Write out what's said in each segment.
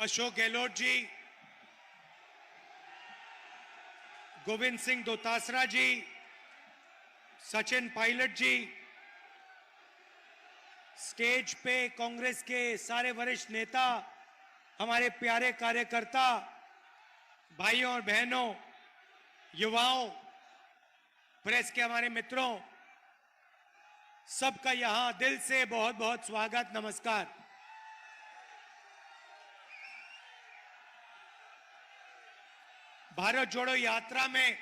अशोक गहलोत जी, गोविंद सिंह दोतासरा जी, सचिन पायलट जी, stage पे कांग्रेस के सारे वरिष्ठ नेता, हमारे प्यारे कार्यकर्ता, भाइयों और बहनों, युवाओं, प्रेस के हमारे मित्रों, सबका यहां दिल से बहुत बहुत स्वागत, नमस्कार। भारत जोड़ो यात्रा में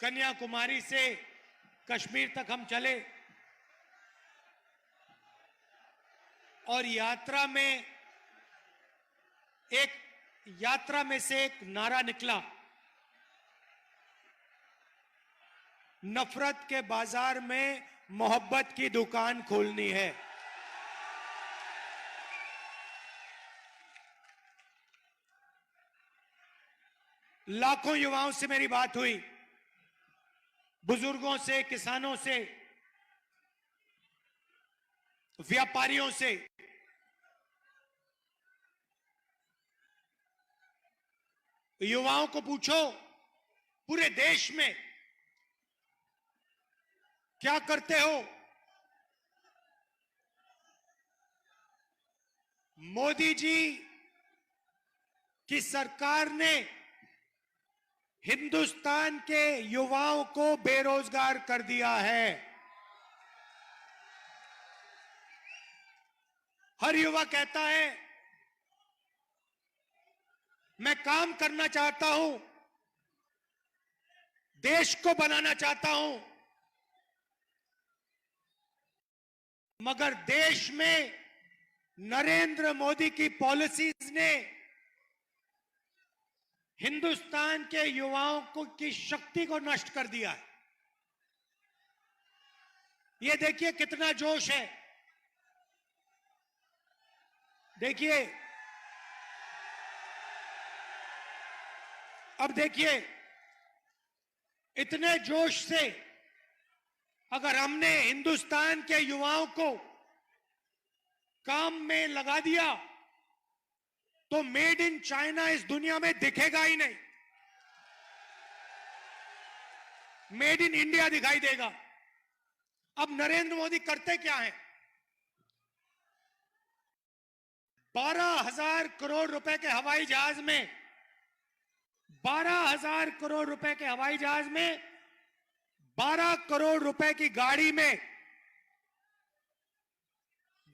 कन्याकुमारी से कश्मीर तक हम चले और यात्रा में से एक नारा निकला, नफरत के बाजार में मोहब्बत की दुकान खोलनी है। लाखों युवाओं से मेरी बात हुई, बुजुर्गों से, किसानों से, व्यापारियों से। युवाओं को पूछो, पूरे देश में क्या करते हो? मोदी जी की सरकार ने हिंदुस्तान के युवाओं को बेरोजगार कर दिया है। हर युवा कहता है, मैं काम करना चाहता हूं, देश को बनाना चाहता हूं, मगर देश में नरेंद्र मोदी की पॉलिसीज ने हिंदुस्तान के युवाओं को की शक्ति को नष्ट कर दिया है। ये देखिए कितना जोश है, देखिए, अब देखिए, इतने जोश से अगर हमने हिंदुस्तान के युवाओं को काम में लगा दिया तो मेड इन चाइना इस दुनिया में दिखेगा ही नहीं, मेड इन इंडिया दिखाई देगा। अब नरेंद्र मोदी करते क्या हैं? 12,000 करोड़ रुपए के हवाई जहाज में 12,000 करोड़ रुपए के हवाई जहाज में 12 करोड़ रुपए की गाड़ी में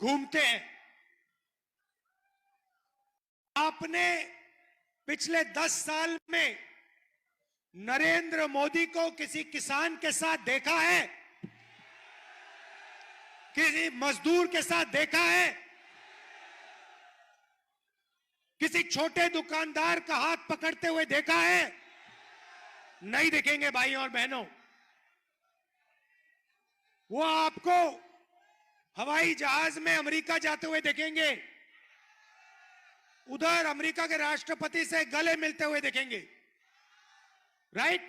घूमते हैं। आपने पिछले 10 साल में नरेंद्र मोदी को किसी किसान के साथ देखा है? किसी मजदूर के साथ देखा है? किसी छोटे दुकानदार का हाथ पकड़ते हुए देखा है? नहीं दिखेंगे भाइयों और बहनों। वो आपको हवाई जहाज में अमेरिका जाते हुए देखेंगे, उधर अमेरिका के राष्ट्रपति से गले मिलते हुए देखेंगे, राइट?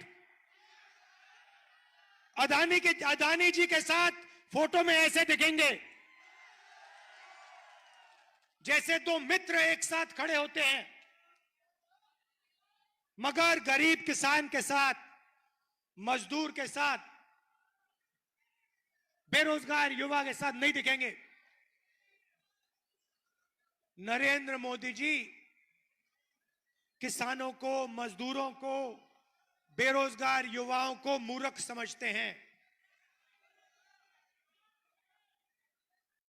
अदानी जी के साथ फोटो में ऐसे दिखेंगे जैसे दो मित्र एक साथ खड़े होते हैं, मगर गरीब किसान के साथ, मजदूर के साथ, बेरोजगार युवा के साथ नहीं दिखेंगे। नरेंद्र मोदी जी किसानों को, मजदूरों को, बेरोजगार युवाओं को मूर्ख समझते हैं।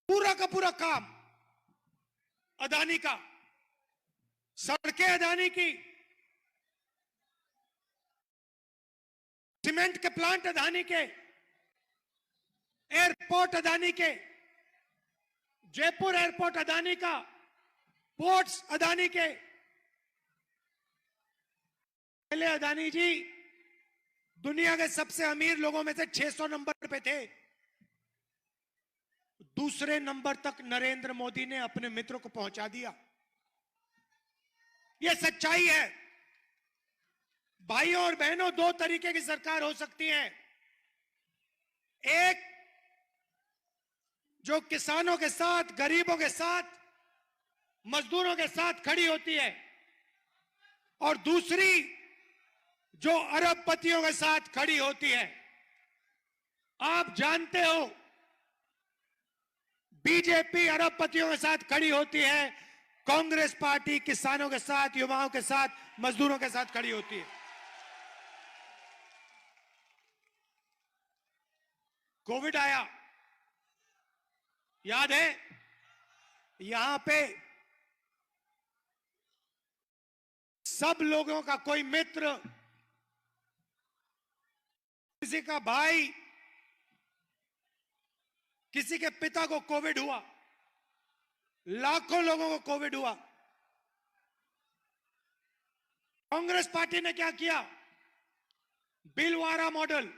पूरा का पूरा काम अदानी का, सड़कें अदानी की, सीमेंट के प्लांट अदानी के, एयरपोर्ट अदानी के, जयपुर एयरपोर्ट अदानी का, पोर्ट्स अदानी के। पहले अदानी जी दुनिया के सबसे अमीर लोगों में से 600 नंबर पे थे, दूसरे नंबर तक नरेंद्र मोदी ने अपने मित्र को पहुंचा दिया। यह सच्चाई है। भाइयों और बहनों, दो तरीके की सरकार हो सकती है। एक जो किसानों के साथ, गरीबों के साथ मजदूरों के साथ खड़ी होती है और दूसरी जो अरबपतियों के साथ खड़ी होती है। आप जानते हो बीजेपी अरबपतियों के साथ खड़ी होती है, कांग्रेस पार्टी किसानों के साथ, युवाओं के साथ, मजदूरों के साथ खड़ी होती है। कोविड आया, याद है, यहां पे सब लोगों का कोई मित्र, किसी का भाई, किसी के पिता को कोविड हुआ, लाखों लोगों को कोविड हुआ। कांग्रेस पार्टी ने क्या किया? भीलवाड़ा मॉडल,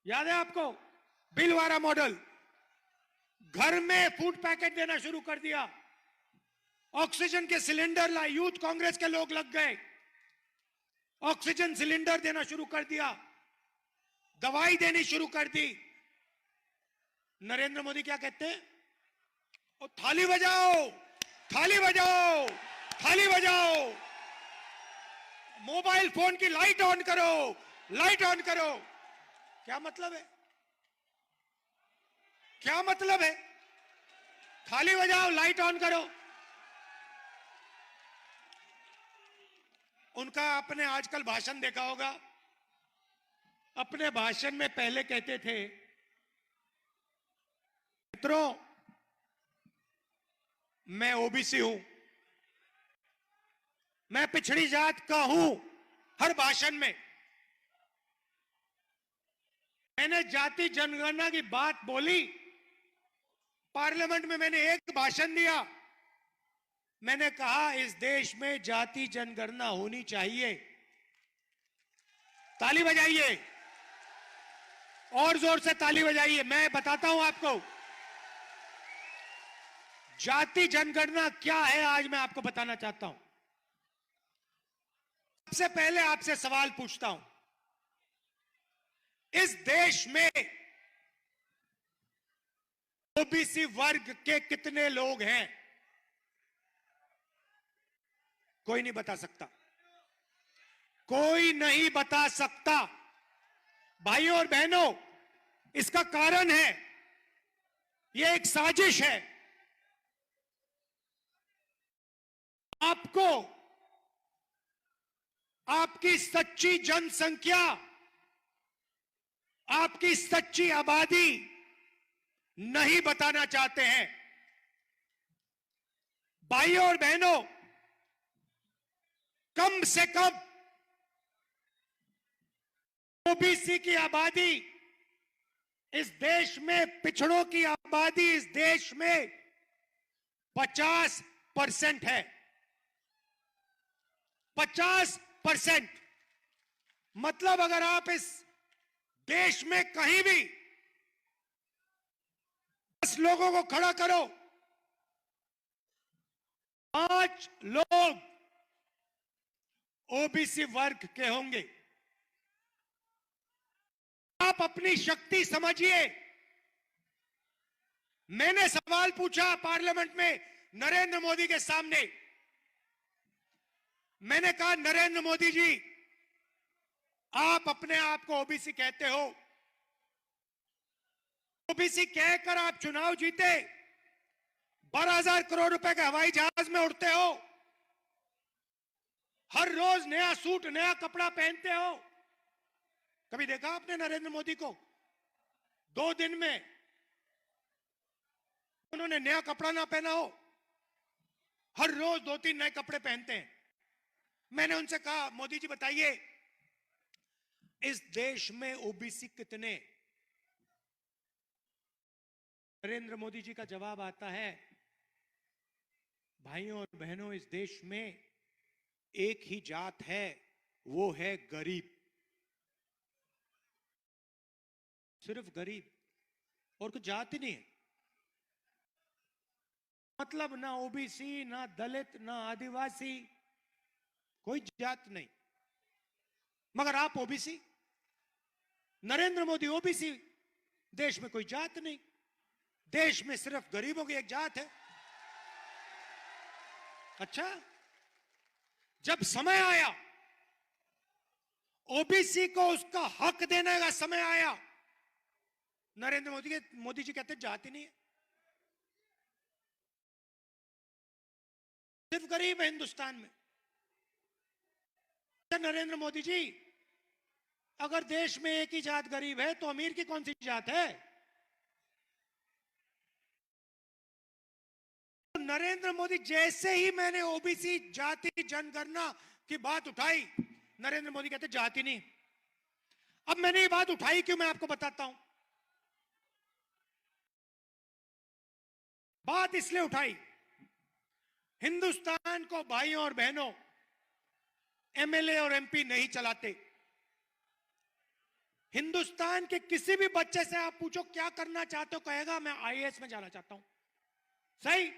याद है आपको? भीलवाड़ा मॉडल, घर में फूड पैकेट देना शुरू कर दिया, ऑक्सीजन के सिलेंडर लाए, यूथ कांग्रेस के लोग लग गए, ऑक्सीजन सिलेंडर देना शुरू कर दिया, दवाई देनी शुरू कर दी। नरेंद्र मोदी क्या कहते हैं? ओ थाली बजाओ, थाली बजाओ, थाली बजाओ, मोबाइल फोन की लाइट ऑन करो, लाइट ऑन करो। क्या मतलब है? क्या मतलब है? थाली बजाओ, लाइट ऑन करो। उनका आपने आजकल भाषण देखा होगा, अपने भाषण में पहले कहते थे, मित्रों मैं ओबीसी हूं, मैं पिछड़ी जात का हूं। हर भाषण में मैंने जाति जनगणना की बात बोली, पार्लियामेंट में मैंने एक भाषण दिया, मैंने कहा इस देश में जाति जनगणना होनी चाहिए। ताली बजाइए, और जोर से ताली बजाइए। मैं बताता हूं आपको जाति जनगणना क्या है, आज मैं आपको बताना चाहता हूं। सबसे पहले आपसे सवाल पूछता हूं, इस देश में ओबीसी वर्ग के कितने लोग हैं? कोई नहीं बता सकता, कोई नहीं बता सकता। भाइयों और बहनों, इसका कारण है, यह एक साजिश है। आपको आपकी सच्ची जनसंख्या, आपकी सच्ची आबादी नहीं बताना चाहते हैं। भाइयों और बहनों, कम से कम ओबीसी की आबादी इस देश में, पिछड़ों की आबादी इस देश में 50% है। 50%। मतलब अगर आप इस देश में कहीं भी 10 लोगों को खड़ा करो, 5 लोग ओबीसी वर्ग के होंगे। आप अपनी शक्ति समझिए। मैंने सवाल पूछा पार्लियामेंट में नरेंद्र मोदी के सामने, मैंने कहा नरेंद्र मोदी जी, आप अपने आप को ओबीसी कहते हो, ओबीसी कहकर आप चुनाव जीते, 12,000 करोड़ रुपए के हवाई जहाज में उड़ते हो, हर रोज नया सूट नया कपड़ा पहनते हो। कभी देखा आपने नरेंद्र मोदी को 2 दिन में उन्होंने नया कपड़ा ना पहना हो? हर रोज 2-3 नए कपड़े पहनते हैं। मैंने उनसे कहा, मोदी जी बताइए, इस देश में ओबीसी कितने? नरेंद्र मोदी जी का जवाब आता है, भाइयों और बहनों, इस देश में एक ही जात है, वो है गरीब। सिर्फ गरीब, और कुछ जात ही नहीं है। मतलब ना ओबीसी, ना दलित, ना आदिवासी, कोई जात नहीं। मगर आप ओबीसी, नरेंद्र मोदी ओबीसी, देश में कोई जात नहीं, देश में सिर्फ गरीबों की एक जात है। अच्छा, जब समय आया, ओबीसी को उसका हक देने का समय आया, नरेंद्र मोदी जी कहते जाति नहीं है, सिर्फ गरीब है हिंदुस्तान में। नरेंद्र मोदी जी, अगर देश में एक ही जात गरीब है तो अमीर की कौन सी जात है? तो नरेंद्र मोदी, जैसे ही मैंने ओबीसी जाति जनगणना की बात उठाई, नरेंद्र मोदी कहते जाति नहीं। अब मैंने ये बात उठाई क्यों, मैं आपको बताता हूं। बात इसलिए उठाई, हिंदुस्तान को भाइयों और बहनों एमएलए और एमपी नहीं चलाते। हिंदुस्तान के किसी भी बच्चे से आप पूछो क्या करना चाहते हो, कहेगा मैं आईएएस में जाना चाहता हूं। सही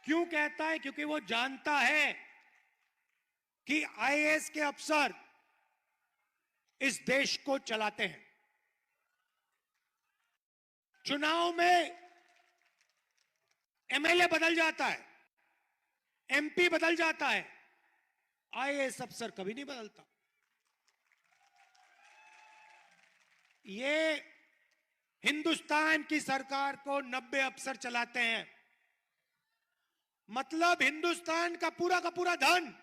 क्यों कहता है? क्योंकि वो जानता है कि आईएएस के अफसर इस देश को चलाते हैं। चुनाव में एमएलए बदल जाता है, एमपी बदल जाता है, आईएएस अफसर कभी नहीं बदलता। ये हिंदुस्तान की सरकार को 90 अफसर चलाते हैं। मतलब हिंदुस्तान का पूरा धन,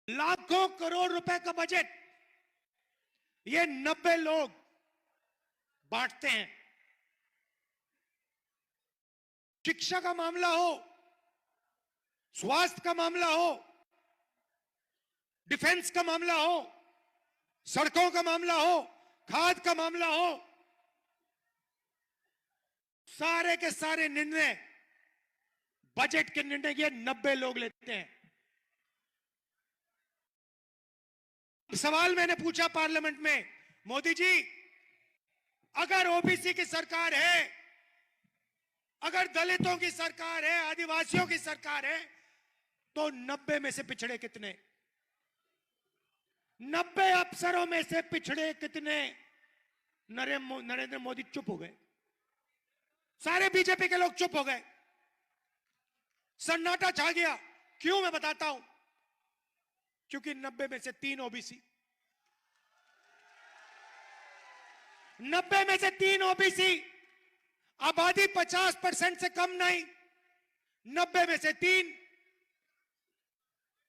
लाखों करोड़ रुपए का बजट ये 90 लोग बांटते हैं। शिक्षा का मामला हो, स्वास्थ्य का मामला हो, डिफेंस का मामला हो, सड़कों का मामला हो, खाद का मामला हो, सारे के सारे निर्णय, बजट के निर्णय ये 90 लोग लेते हैं। सवाल मैंने पूछा पार्लियामेंट में, मोदी जी अगर ओबीसी की सरकार है, अगर दलितों की सरकार है, आदिवासियों की सरकार है, तो 90 में से पिछड़े कितने? 90 अफसरों में से पिछड़े कितने? नरेंद्र मोदी चुप हो गए, सारे बीजेपी के लोग चुप हो गए, सन्नाटा छा गया। क्यों, मैं बताता हूं। क्योंकि 90 में से 3 ओबीसी, 90 में से 3 ओबीसी, आबादी 50% से कम नहीं, 90 में से 3।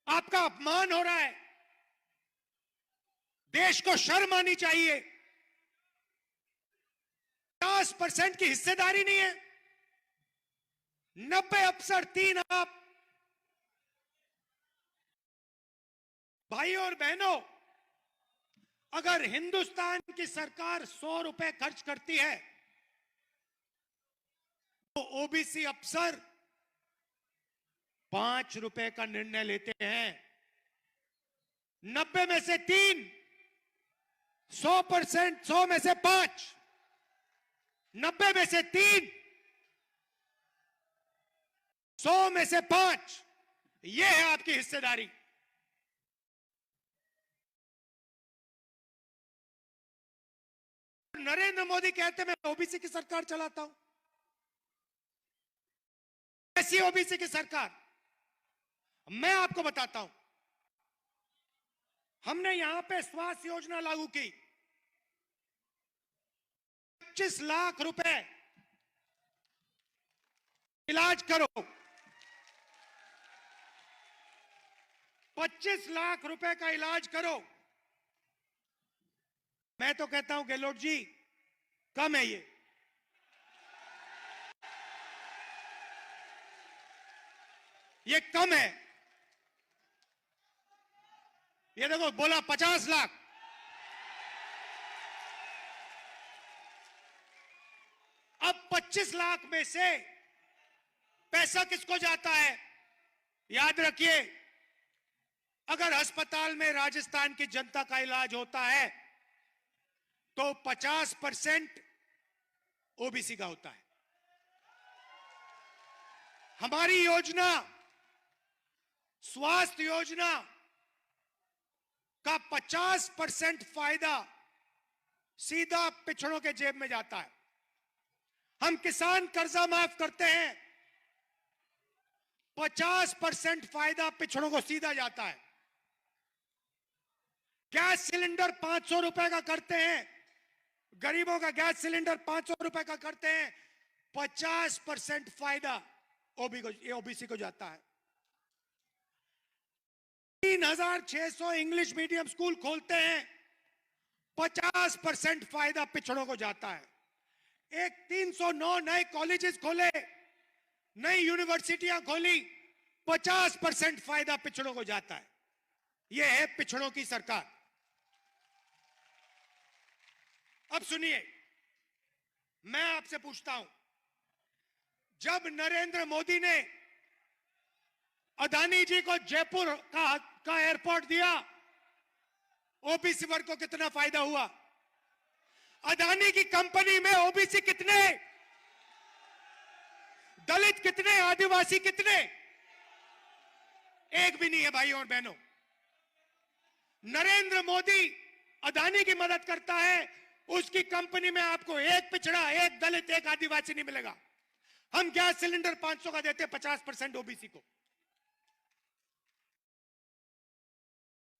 आपका अपमान हो रहा है, देश को शर्म आनी चाहिए। 50% की हिस्सेदारी नहीं है, 90 अफसर, 3 आप। भाइयों और बहनों, अगर हिंदुस्तान की सरकार 100 रुपए खर्च करती है तो ओबीसी अफसर 5 रुपए का निर्णय लेते हैं। 90 में से 3, 100%, 100 में से 5, 90 में से 3, 100 में से 5, यह है आपकी हिस्सेदारी। नरेंद्र मोदी कहते मैं ओबीसी की सरकार चलाता हूं। ऐसी ओबीसी की सरकार, मैं आपको बताता हूं। हमने यहां पे स्वास्थ्य योजना लागू की, 25 लाख रुपए इलाज करो, 25 लाख रुपए का इलाज करो। मैं तो कहता हूं गहलोत जी, कम है ये कम है। ये देखो, बोला 50 लाख, अब 25 लाख में से पैसा किसको जाता है? याद रखिए, अगर अस्पताल में राजस्थान की जनता का इलाज होता है तो 50% ओबीसी का होता है। हमारी योजना, स्वास्थ्य योजना का 50% फायदा सीधा पिछड़ों के जेब में जाता है। हम किसान कर्जा माफ करते हैं, 50% फायदा पिछड़ों को सीधा जाता है। गैस सिलेंडर 500 रुपए का करते हैं, गरीबों का गैस सिलेंडर 500 रुपए का करते हैं, 50% फायदा ओबीसी को जाता है। 3600 इंग्लिश मीडियम स्कूल खोलते हैं, 50% फायदा पिछड़ों को जाता है। एक 309 नए कॉलेजेस खोले, नई यूनिवर्सिटियां खोली, 50% फायदा पिछड़ों को जाता है। यह है पिछड़ों की सरकार। अब सुनिए, मैं आपसे पूछता हूं, जब नरेंद्र मोदी ने अदानी जी को जयपुर का एयरपोर्ट दिया, ओबीसी वर्ग को कितना फायदा हुआ? अदानी की कंपनी में ओबीसी कितने, दलित कितने, आदिवासी कितने? एक भी नहीं है भाइयों और बहनों। नरेंद्र मोदी अदानी की मदद करता है, उसकी कंपनी में आपको एक पिछड़ा, एक दलित, एक आदिवासी नहीं मिलेगा। हम गैस सिलेंडर 500 का देते हैं 50% ओबीसी को।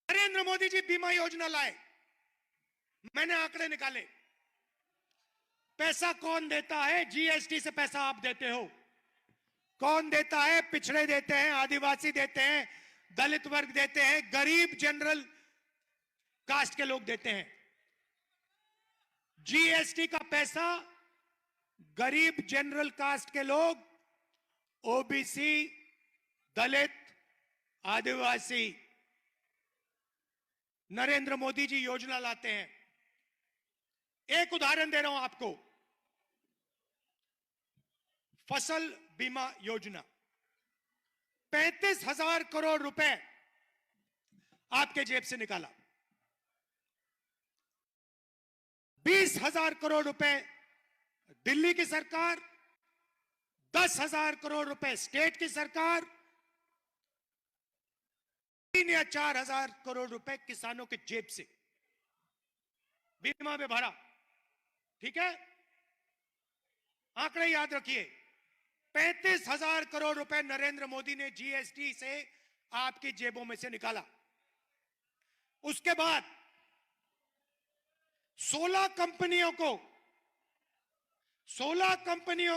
नरेंद्र मोदी जी बीमा योजना लाए, मैंने आंकड़े निकाले। पैसा कौन देता है? जीएसटी से पैसा आप देते हो। कौन देता है? पिछड़े देते हैं, आदिवासी देते हैं, दलित वर्ग देते हैं, गरीब जनरल कास्ट के लोग देते हैं। जीएसटी का पैसा गरीब जनरल कास्ट के लोग, ओबीसी, दलित, आदिवासी, नरेंद्र मोदी जी योजना लाते हैं। एक उदाहरण दे रहा हूं आपको, फसल बीमा योजना, 35,000 करोड़ रुपए आपके जेब से निकाला, 20,000 करोड़ रुपए दिल्ली की सरकार, 10,000 करोड़ रुपए स्टेट की सरकार, 3 या 4,000 करोड़ रुपए किसानों के जेब से बीमा में भरा। ठीक है, आंकड़े याद रखिए। 35,000 करोड़ रुपए नरेंद्र मोदी ने जीएसटी से आपकी जेबों में से निकाला। उसके बाद 16 कंपनियों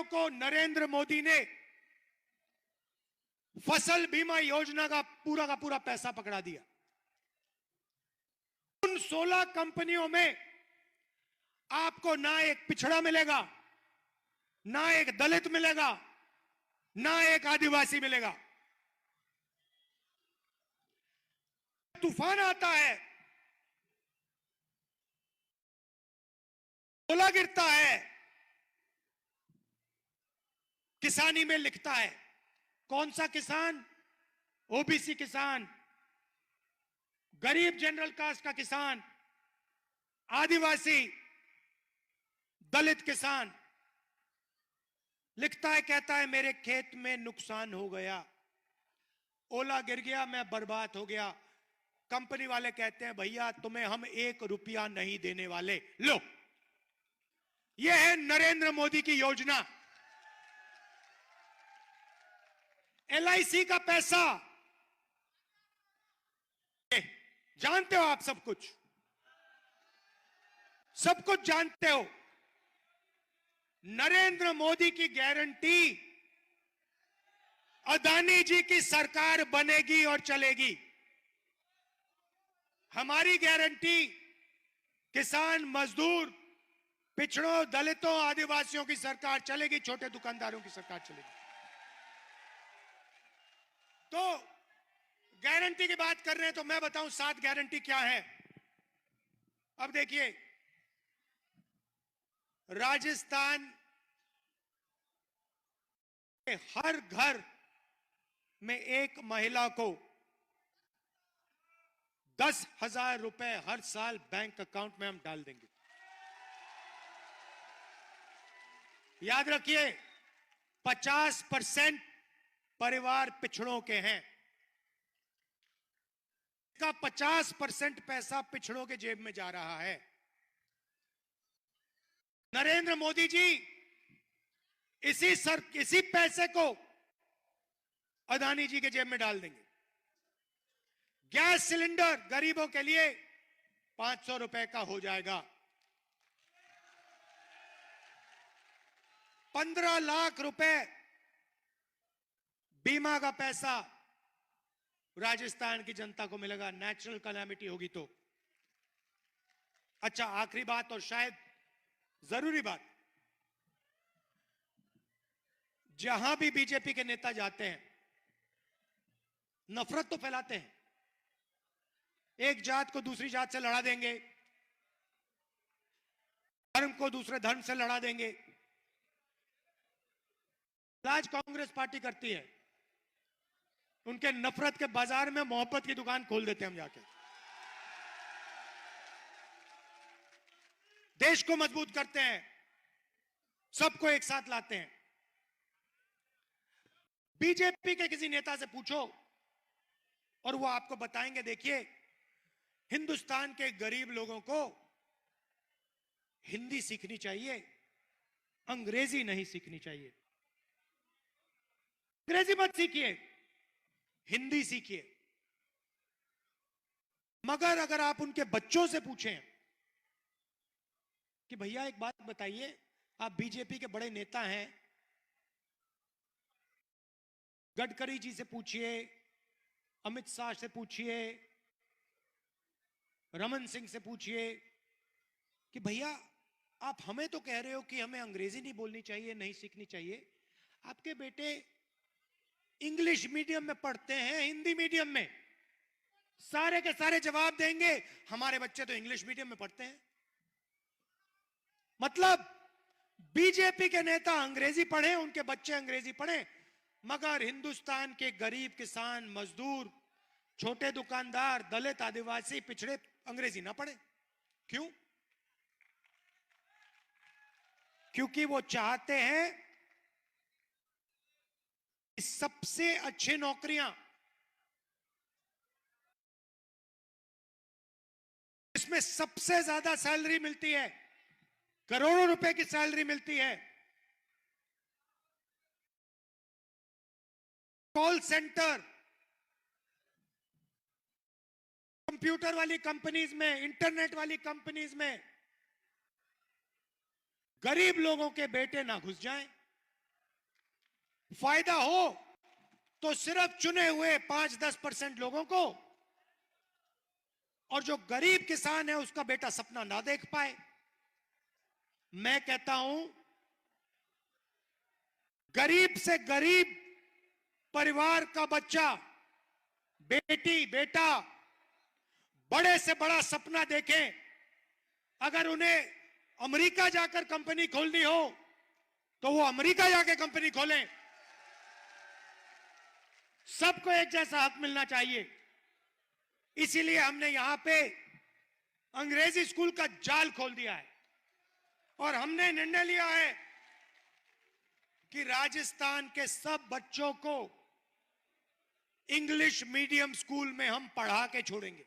को नरेंद्र मोदी ने फसल बीमा योजना का पूरा पैसा पकड़ा दिया। उन 16 कंपनियों में आपको ना एक पिछड़ा मिलेगा, ना एक दलित मिलेगा, ना एक आदिवासी मिलेगा। तूफान आता है, ओला गिरता है, किसानी में लिखता है। कौन सा किसान? ओबीसी किसान, गरीब जनरल कास्ट का किसान, आदिवासी, दलित किसान लिखता है, कहता है मेरे खेत में नुकसान हो गया, ओला गिर गया, मैं बर्बाद हो गया। कंपनी वाले कहते हैं भैया तुम्हें हम 1 रुपया नहीं देने वाले, लो। यह है नरेंद्र मोदी की योजना। एलआईसी का पैसा, जानते हो आप, सब कुछ जानते हो। नरेंद्र मोदी की गारंटी, अदानी जी की सरकार बनेगी और चलेगी। हमारी गारंटी किसान, मजदूर, पिछड़ों, दलितों, आदिवासियों की सरकार चलेगी, छोटे दुकानदारों की सरकार चलेगी। तो गारंटी की बात कर रहे हैं तो मैं बताऊं 7 गारंटी क्या है। अब देखिए, राजस्थान के हर घर में एक महिला को 10,000 रुपए हर साल बैंक अकाउंट में हम डाल देंगे। याद रखिए, 50% परिवार पिछड़ों के हैं। इसका 50% पैसा पिछड़ों के जेब में जा रहा है। नरेंद्र मोदी जी इसी पैसे को अदानी जी के जेब में डाल देंगे। गैस सिलेंडर गरीबों के लिए 500 रुपए का हो जाएगा। 15 लाख रुपए बीमा का पैसा राजस्थान की जनता को मिलेगा, नेचुरल कैलामिटी होगी तो। अच्छा, आखिरी बात और शायद जरूरी बात, जहां भी बीजेपी के नेता जाते हैं नफरत तो फैलाते हैं। एक जात को दूसरी जात से लड़ा देंगे, धर्म को दूसरे धर्म से लड़ा देंगे। आज कांग्रेस पार्टी करती है, उनके नफरत के बाजार में मोहब्बत की दुकान खोल देते हैं हम जाके। देश को मजबूत करते हैं, सबको एक साथ लाते हैं। बीजेपी के किसी नेता से पूछो और वो आपको बताएंगे, देखिए हिंदुस्तान के गरीब लोगों को हिंदी सीखनी चाहिए, अंग्रेजी नहीं सीखनी चाहिए। अंग्रेजी मत सीखिए, हिंदी सीखिए। मगर अगर आप उनके बच्चों से पूछें कि भैया एक बात बताइए, आप बीजेपी के बड़े नेता हैं, गडकरी जी से पूछिए, अमित शाह से पूछिए, रमन सिंह से पूछिए कि भैया आप हमें तो कह रहे हो कि हमें अंग्रेजी नहीं बोलनी चाहिए, नहीं सीखनी चाहिए, आपके बेटे इंग्लिश मीडियम में पढ़ते हैं, हिंदी मीडियम में? सारे के सारे जवाब देंगे हमारे बच्चे तो इंग्लिश मीडियम में पढ़ते हैं। मतलब बीजेपी के नेता अंग्रेजी पढ़े, उनके बच्चे अंग्रेजी पढ़े, मगर हिंदुस्तान के गरीब किसान, मजदूर, छोटे दुकानदार, दलित, आदिवासी, पिछड़े अंग्रेजी ना पढ़े। क्यों? क्योंकि वो चाहते हैं सबसे अच्छी नौकरियां, इसमें सबसे ज्यादा सैलरी मिलती है, करोड़ों रुपए की सैलरी मिलती है, कॉल सेंटर, कंप्यूटर वाली कंपनीज में, इंटरनेट वाली कंपनीज में गरीब लोगों के बेटे ना घुस जाएं। फायदा हो तो सिर्फ चुने हुए 5-10% लोगों को, और जो गरीब किसान है उसका बेटा सपना ना देख पाए। मैं कहता हूं गरीब से गरीब परिवार का बच्चा, बेटी, बेटा बड़े से बड़ा सपना देखें। अगर उन्हें अमेरिका जाकर कंपनी खोलनी हो तो वो अमेरिका जाकर कंपनी खोलें। सबको एक जैसा हक मिलना चाहिए। इसीलिए हमने यहां पे अंग्रेजी स्कूल का जाल खोल दिया है और हमने निर्णय लिया है कि राजस्थान के सब बच्चों को इंग्लिश मीडियम स्कूल में हम पढ़ा के छोड़ेंगे।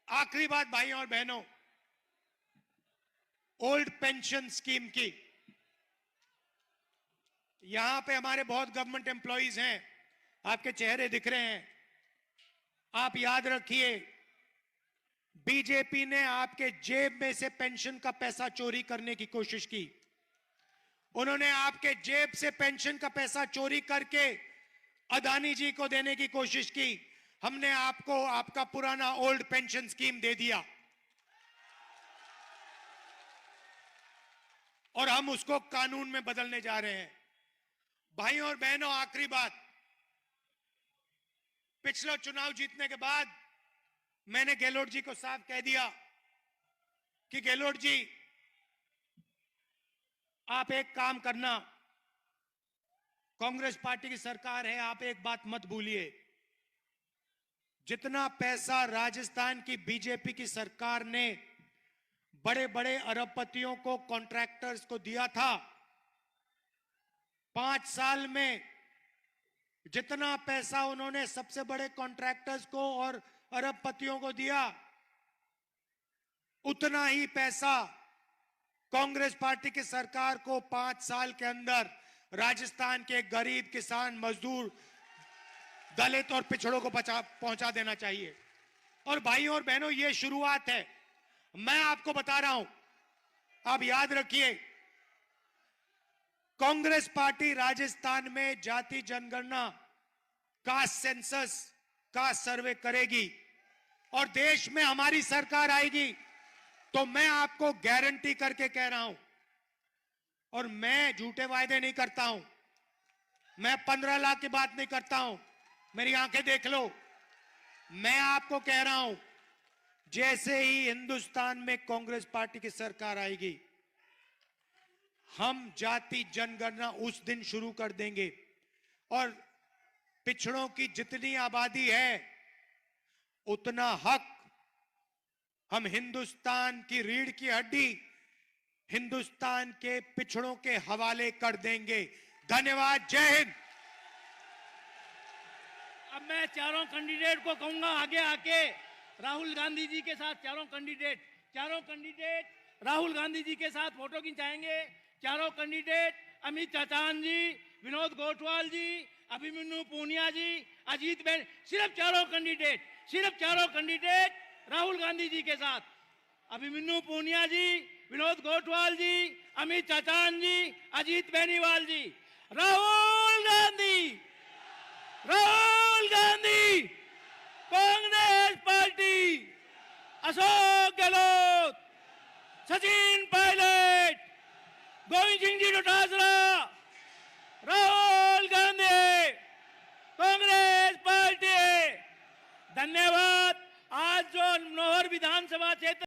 आखिरी बात भाइयों और बहनों, ओल्ड पेंशन स्कीम की। यहां पे हमारे बहुत गवर्नमेंट एम्प्लॉइज हैं, आपके चेहरे दिख रहे हैं। आप याद रखिए, बीजेपी ने आपके जेब में से पेंशन का पैसा चोरी करने की कोशिश की। उन्होंने आपके जेब से पेंशन का पैसा चोरी करके अदानी जी को देने की कोशिश की। हमने आपको आपका पुराना ओल्ड पेंशन स्कीम दे दिया और हम उसको कानून में बदलने जा रहे हैं। भाइयों और बहनों, आखिरी बात, पिछला चुनाव जीतने के बाद मैंने गहलोत जी को साफ कह दिया कि गहलोत जी आप एक काम करना, कांग्रेस पार्टी की सरकार है, आप एक बात मत भूलिए, जितना पैसा राजस्थान की बीजेपी की सरकार ने बड़े बड़े अरबपतियों को, कॉन्ट्रैक्टर्स को दिया था, 5 साल में जितना पैसा उन्होंने सबसे बड़े कॉन्ट्रैक्टर्स को और अरबपतियों को दिया, उतना ही पैसा कांग्रेस पार्टी की सरकार को 5 साल के अंदर राजस्थान के गरीब किसान मजदूर दलित और पिछड़ों को पहुंचा देना चाहिए। और भाइयों और बहनों, ये शुरुआत है। मैं आपको बता रहा हूं, आप याद रखिए, कांग्रेस पार्टी राजस्थान में जाति जनगणना कास्ट सेंसस का सर्वे करेगी और देश में हमारी सरकार आएगी तो मैं आपको गारंटी करके कह रहा हूं, और मैं झूठे वायदे नहीं करता हूं, मैं 15 लाख की बात नहीं करता हूं, मेरी आंखें देख लो। मैं आपको कह रहा हूं, जैसे ही हिंदुस्तान में कांग्रेस पार्टी की सरकार आएगी, हम जाति जनगणना उस दिन शुरू कर देंगे और पिछड़ों की जितनी आबादी है उतना हक हम हिंदुस्तान की रीढ़ की हड्डी हिंदुस्तान के पिछड़ों के हवाले कर देंगे। धन्यवाद। जय हिंद। अब मैं चारों कैंडिडेट को कहूंगा आगे आके राहुल गांधी जी के साथ चारों कैंडिडेट राहुल गांधी जी के साथ फोटो खिंचाएंगे। चारों कैंडिडेट अमित चाचान जी, विनोद गोठवाल जी, अभिमन्यु पूनिया जी, अजीत बहन, सिर्फ चारों कैंडिडेट राहुल गांधी जी के साथ। अभिमन्यु पूनिया जी, विनोद गोठवाल जी, अमित चाचान जी, अजीत बेनीवाल जी। Rahul Gandhi, Congress party, Ashok Gehlot, Sachin Pilot, Govind Singh ji Dotasra, Rahul Gandhi, Congress party. धन्यवाद। आज जो नौहर विधानसभा क्षेत्र